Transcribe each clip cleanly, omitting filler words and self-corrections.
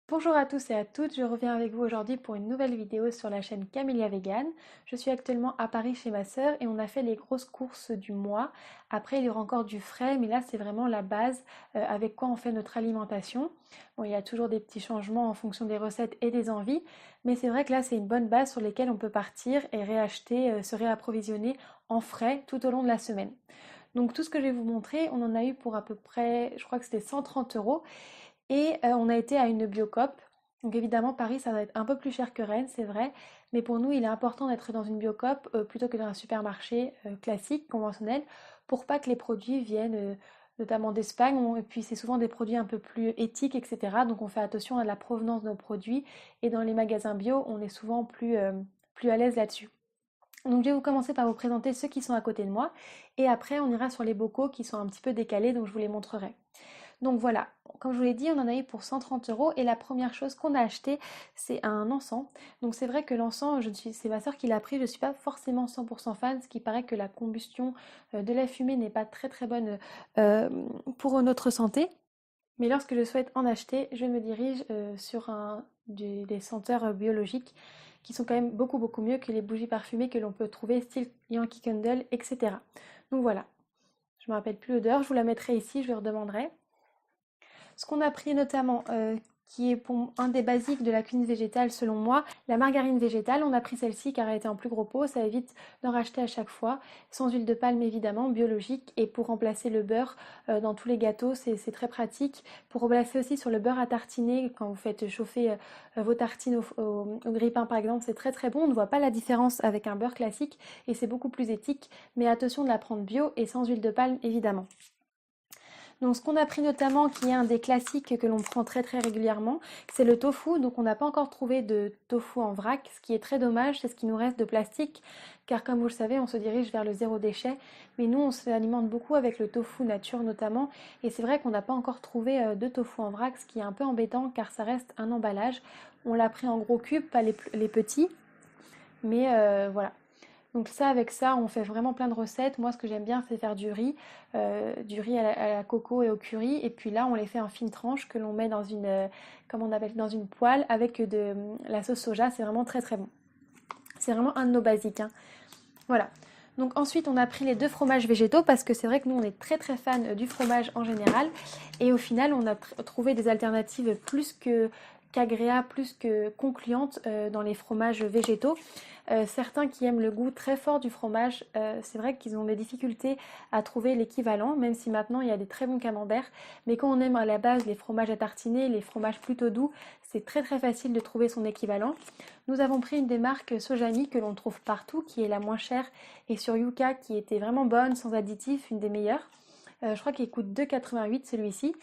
Bonjour à tous et à toutes, je reviens avec vous aujourd'hui pour une nouvelle vidéo sur la chaîne Camélia Vegan. Je suis actuellement à Paris chez ma sœur et on a fait les grosses courses du mois. Après il y aura encore du frais, mais là c'est vraiment la base avec quoi on fait notre alimentation. Bon, il y a toujours des petits changements en fonction des recettes et des envies, mais c'est vrai que là c'est une bonne base sur laquelle on peut partir et réacheter, se réapprovisionner en frais tout au long de la semaine. Donc tout ce que je vais vous montrer, on en a eu pour à peu près, je crois que c'était 130 euros. Et on a été à une Biocoop. Donc évidemment, Paris, ça va être un peu plus cher que Rennes, c'est vrai. Mais pour nous, il est important d'être dans une Biocoop plutôt que dans un supermarché classique, conventionnel, pour pas que les produits viennent notamment d'Espagne. Et puis c'est souvent des produits un peu plus éthiques, etc. Donc on fait attention à la provenance de nos produits. Et dans les magasins bio, on est souvent plus à l'aise là-dessus. Donc je vais vous commencer par vous présenter ceux qui sont à côté de moi. Et après, on ira sur les bocaux qui sont un petit peu décalés, donc je vous les montrerai. Donc voilà, comme je vous l'ai dit, on en a eu pour 130 euros et la première chose qu'on a acheté, c'est un encens. Donc c'est vrai que l'encens, c'est ma soeur qui l'a pris, je ne suis pas forcément 100% fan, ce qui paraît que la combustion de la fumée n'est pas très très bonne euh, pour notre santé. Mais lorsque je souhaite en acheter, je me dirige sur des senteurs biologiques qui sont quand même beaucoup mieux que les bougies parfumées que l'on peut trouver style Yankee Candle, etc. Donc voilà, je ne me rappelle plus l'odeur, je vous la mettrai ici, je lui redemanderai. Ce qu'on a pris notamment, qui est pour un des basiques de la cuisine végétale selon moi, la margarine végétale. On a pris celle-ci car elle était en plus gros pot, ça évite d'en racheter à chaque fois. Sans huile de palme évidemment, biologique, et pour remplacer le beurre dans tous les gâteaux, c'est très pratique. Pour remplacer aussi sur le beurre à tartiner, quand vous faites chauffer vos tartines au grille-pain par exemple, c'est très très bon. On ne voit pas la différence avec un beurre classique et c'est beaucoup plus éthique. Mais attention de la prendre bio et sans huile de palme évidemment. Donc ce qu'on a pris notamment, qui est un des classiques que l'on prend très très régulièrement, c'est le tofu. Donc on n'a pas encore trouvé de tofu en vrac, ce qui est très dommage, c'est ce qui nous reste de plastique, car comme vous le savez, on se dirige vers le zéro déchet. Mais nous, on s'alimente beaucoup avec le tofu nature notamment, et c'est vrai qu'on n'a pas encore trouvé de tofu en vrac, ce qui est un peu embêtant, car ça reste un emballage. On l'a pris en gros cubes, pas les petits, mais voilà. Donc ça, avec ça, on fait vraiment plein de recettes. Moi, ce que j'aime bien, c'est faire du riz à la coco et au curry. Et puis là, on les fait en fines tranches que l'on met dans une, comment on appelle, dans une poêle avec de la sauce soja. C'est vraiment très très bon. C'est vraiment un de nos basiques, hein. Voilà. Donc ensuite, on a pris les deux fromages végétaux parce que c'est vrai que nous, on est très très fan du fromage en général. Et au final, on a trouvé des alternatives plus que qu'agréables, plus que concluantes dans les fromages végétaux. Certains qui aiment le goût très fort du fromage, c'est vrai qu'ils ont des difficultés à trouver l'équivalent, même si maintenant il y a des très bons camemberts. Mais quand on aime à la base les fromages à tartiner, les fromages plutôt doux, c'est très très facile de trouver son équivalent. Nous avons pris une des marques Sojani que l'on trouve partout, qui est la moins chère, et sur Yuka qui était vraiment bonne, sans additifs, une des meilleures. Je crois qu'il coûte 2,88 celui-ci.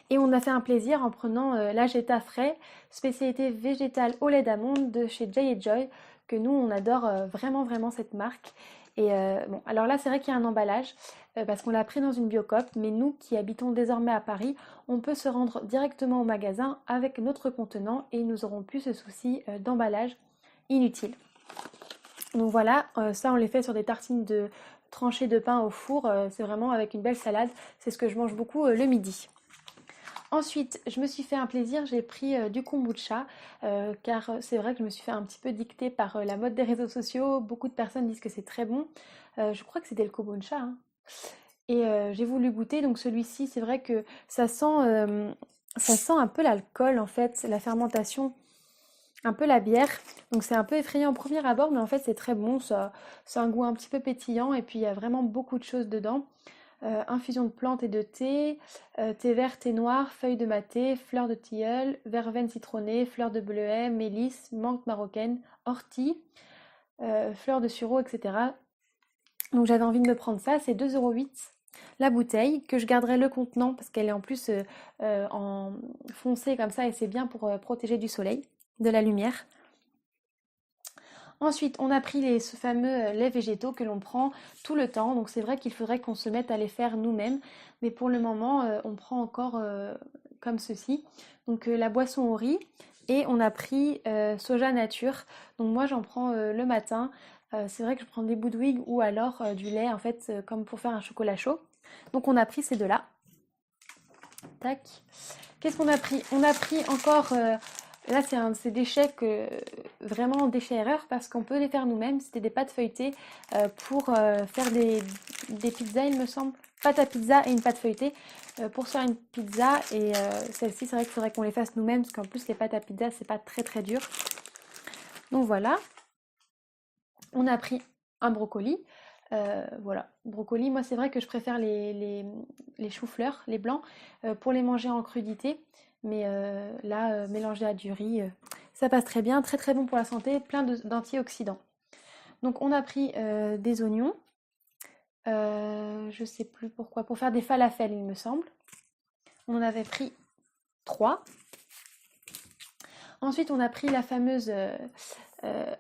Et on a fait un plaisir en prenant l'Ageta frais, spécialité végétale au lait d'amande de chez Jay Joy, que nous on adore vraiment cette marque. Et bon, alors là c'est vrai qu'il y a un emballage parce qu'on l'a pris dans une Biocoop, mais nous qui habitons désormais à Paris, on peut se rendre directement au magasin avec notre contenant et nous aurons plus ce souci d'emballage inutile. Donc voilà, ça on les fait sur des tartines de tranchées de pain au four, c'est vraiment avec une belle salade, c'est ce que je mange beaucoup le midi. Ensuite, je me suis fait un plaisir, j'ai pris du kombucha, car c'est vrai que je me suis fait un petit peu dicter par la mode des réseaux sociaux. Beaucoup de personnes disent que c'est très bon. Je crois que c'était le kombucha, hein. Et j'ai voulu goûter, donc celui-ci, c'est vrai que ça sent un peu l'alcool en fait, la fermentation, un peu la bière. Donc c'est un peu effrayant au premier abord, mais en fait c'est très bon, ça, c'est un goût un petit peu pétillant et puis il y a vraiment beaucoup de choses dedans. Infusion de plantes et de thé, thé vert, thé noir, feuilles de maté, fleurs de tilleul, verveine citronnée, fleurs de bleuet, mélisse, menthe marocaine, ortie, fleurs de sureau, etc. Donc j'avais envie de me prendre ça, c'est 2,08 € la bouteille, que je garderai le contenant parce qu'elle est en plus en foncé comme ça et c'est bien pour protéger du soleil, de la lumière. Ensuite, on a pris ce fameux laits végétaux que l'on prend tout le temps. Donc c'est vrai qu'il faudrait qu'on se mette à les faire nous-mêmes. Mais pour le moment, on prend encore comme ceci. Donc la boisson au riz. Et on a pris soja nature. Donc moi, j'en prends le matin. C'est vrai que je prends des Boudwig ou alors du lait, en fait, comme pour faire un chocolat chaud. Donc on a pris ces deux-là. Tac. Qu'est-ce qu'on a pris? On a pris encore, là c'est un de ces déchets vraiment déchets erreurs parce qu'on peut les faire nous-mêmes. C'était des pâtes feuilletées pour faire des pizzas, il me semble. Pâte à pizza et une pâte feuilletée pour faire une pizza. Et celle-ci, c'est vrai qu'il faudrait qu'on les fasse nous-mêmes parce qu'en plus les pâtes à pizza, c'est pas très très dur. Donc voilà. On a pris un brocoli. Voilà, brocoli. Moi, c'est vrai que je préfère les choux-fleurs, les blancs, pour les manger en crudité. Mais là, mélangé à du riz, ça passe très bien. Très très bon pour la santé, plein d'antioxydants. Donc, on a pris des oignons. Je sais plus pourquoi. Pour faire des falafels, il me semble. On en avait pris 3. Ensuite, on a pris la fameuse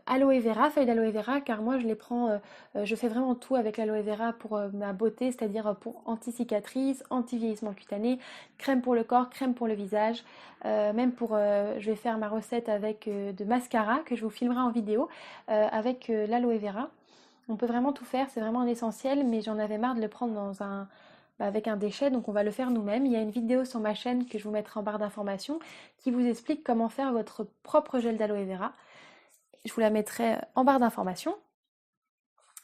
aloe vera, feuille d'aloe vera, car moi je les prends, je fais vraiment tout avec l'aloe vera pour ma beauté, c'est-à-dire pour anti-cicatrice, anti-vieillissement cutané, crème pour le corps, crème pour le visage, même pour, je vais faire ma recette avec de mascara que je vous filmerai en vidéo, avec l'aloe vera. On peut vraiment tout faire, c'est vraiment un essentiel, mais j'en avais marre de le prendre avec un déchet, donc on va le faire nous-mêmes. Il y a une vidéo sur ma chaîne que je vous mettrai en barre d'informations qui vous explique comment faire votre propre gel d'aloe vera. Je vous la mettrai en barre d'informations.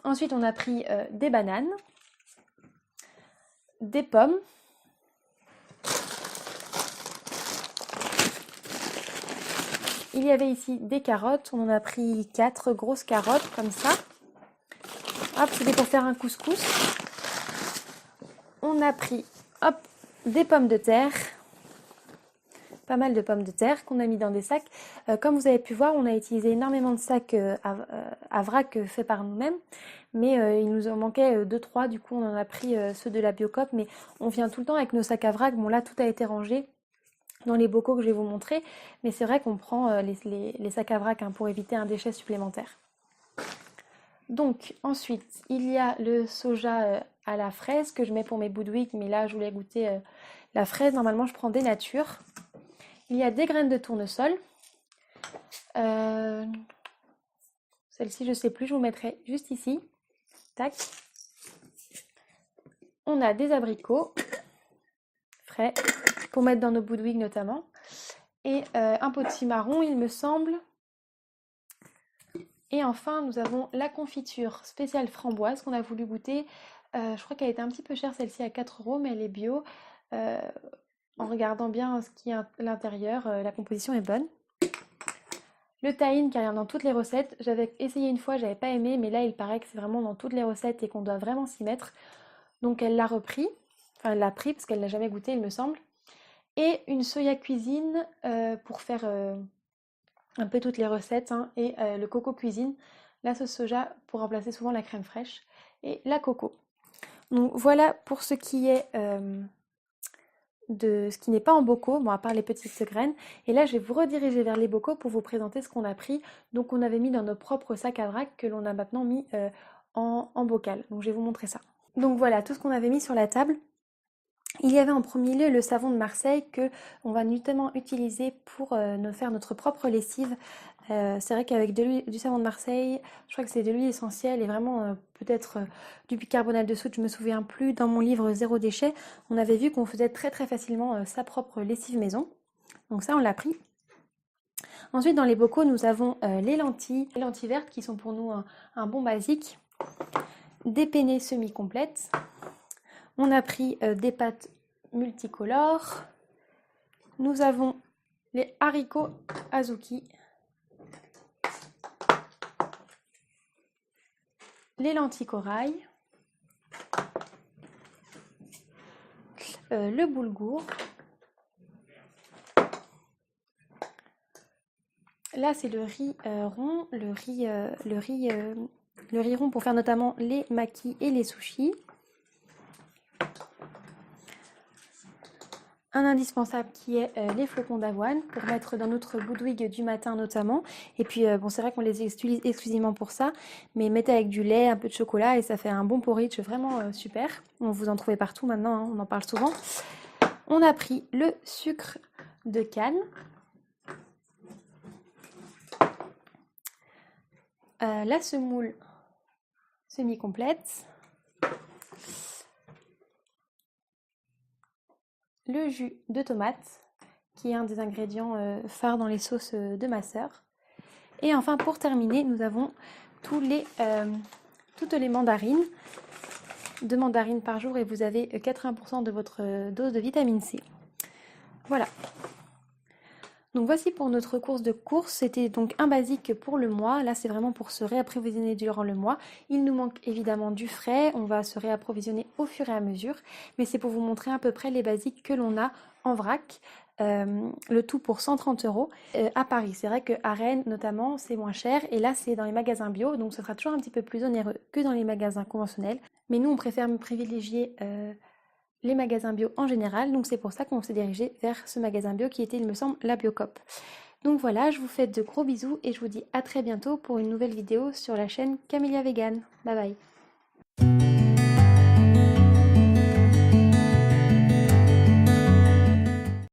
Ensuite, on a pris des bananes, des pommes, il y avait ici des carottes. On en a pris 4 grosses carottes comme ça. Hop, c'était pour faire un couscous. On a pris, hop, des pommes de terre. Pas mal de pommes de terre qu'on a mis dans des sacs. Comme vous avez pu voir, on a utilisé énormément de sacs à vrac faits par nous-mêmes. Mais il nous en manquait 2-3, du coup on en a pris ceux de la Biocoop. Mais on vient tout le temps avec nos sacs à vrac. Bon là, tout a été rangé dans les bocaux que je vais vous montrer. Mais c'est vrai qu'on prend les sacs à vrac pour éviter un déchet supplémentaire. Donc ensuite, il y a le soja à la fraise que je mets pour mes boudwick. Mais là, je voulais goûter la fraise. Normalement, je prends des natures. Il y a des graines de tournesol. Celle-ci, je ne sais plus, je vous mettrai juste ici. Tac. On a des abricots frais pour mettre dans nos boudwick notamment. Et un pot de cimarron, il me semble. Et enfin, nous avons la confiture spéciale framboise qu'on a voulu goûter. Je crois qu'elle était un petit peu chère celle-ci à 4 €, mais elle est bio. En regardant bien ce qu'il y a à l'intérieur, la composition est bonne. Le tahine qui revient dans toutes les recettes, j'avais essayé une fois, j'avais pas aimé, mais là il paraît que c'est vraiment dans toutes les recettes et qu'on doit vraiment s'y mettre. Donc elle l'a repris, enfin elle l'a pris parce qu'elle l'a jamais goûté il me semble. Et une soya cuisine pour faire un peu toutes les recettes, et le coco cuisine, la sauce soja pour remplacer souvent la crème fraîche et la coco. Donc voilà pour ce qui est de ce qui n'est pas en bocaux, bon à part les petites graines. Et là je vais vous rediriger vers les bocaux pour vous présenter ce qu'on a pris. Donc on avait mis dans nos propres sacs à vrac que l'on a maintenant mis en bocal. Donc je vais vous montrer ça. Donc voilà tout ce qu'on avait mis sur la table. Il y avait en premier lieu le savon de Marseille que on va notamment utiliser pour faire notre propre lessive. C'est vrai qu'avec du savon de Marseille, je crois que c'est de l'huile essentielle et vraiment peut-être du bicarbonate de soude, je me souviens plus. Dans mon livre Zéro déchet, on avait vu qu'on faisait très très facilement sa propre lessive maison. Donc ça, on l'a pris. Ensuite, dans les bocaux, nous avons les lentilles vertes qui sont pour nous un bon basique. Des penne semi-complètes. On a pris des pâtes multicolores. Nous avons les haricots azuki. Les lentilles corail. Le boulgour. Là, c'est le riz rond, le riz rond pour faire notamment les makis et les sushis. Un indispensable qui est les flocons d'avoine pour mettre dans notre boudwig du matin notamment. Et puis bon, c'est vrai qu'on les utilise exclusivement pour ça, mais mettez avec du lait, un peu de chocolat et ça fait un bon porridge vraiment super. On vous en trouvez partout maintenant, on en parle souvent. On a pris le sucre de canne. La semoule semi-complète. Le jus de tomate. qui est un des ingrédients phares dans les sauces de ma sœur. Et enfin, pour terminer, nous avons toutes les mandarines. 2 mandarines par jour et vous avez 80% de votre dose de vitamine C. Voilà. Donc voici pour notre course de course. C'était donc un basique pour le mois. Là, c'est vraiment pour se réapprovisionner durant le mois. Il nous manque évidemment du frais. On va se réapprovisionner au fur et à mesure. Mais c'est pour vous montrer à peu près les basiques que l'on a en vrac. Le tout pour 130 € à Paris. C'est vrai qu'à Rennes notamment c'est moins cher et là c'est dans les magasins bio, donc ce sera toujours un petit peu plus onéreux que dans les magasins conventionnels, mais nous on préfère privilégier les magasins bio en général, donc c'est pour ça qu'on s'est dirigé vers ce magasin bio qui était, il me semble, la Biocoop. Donc voilà, je vous fais de gros bisous et je vous dis à très bientôt pour une nouvelle vidéo sur la chaîne Camélia Vegan. Bye bye.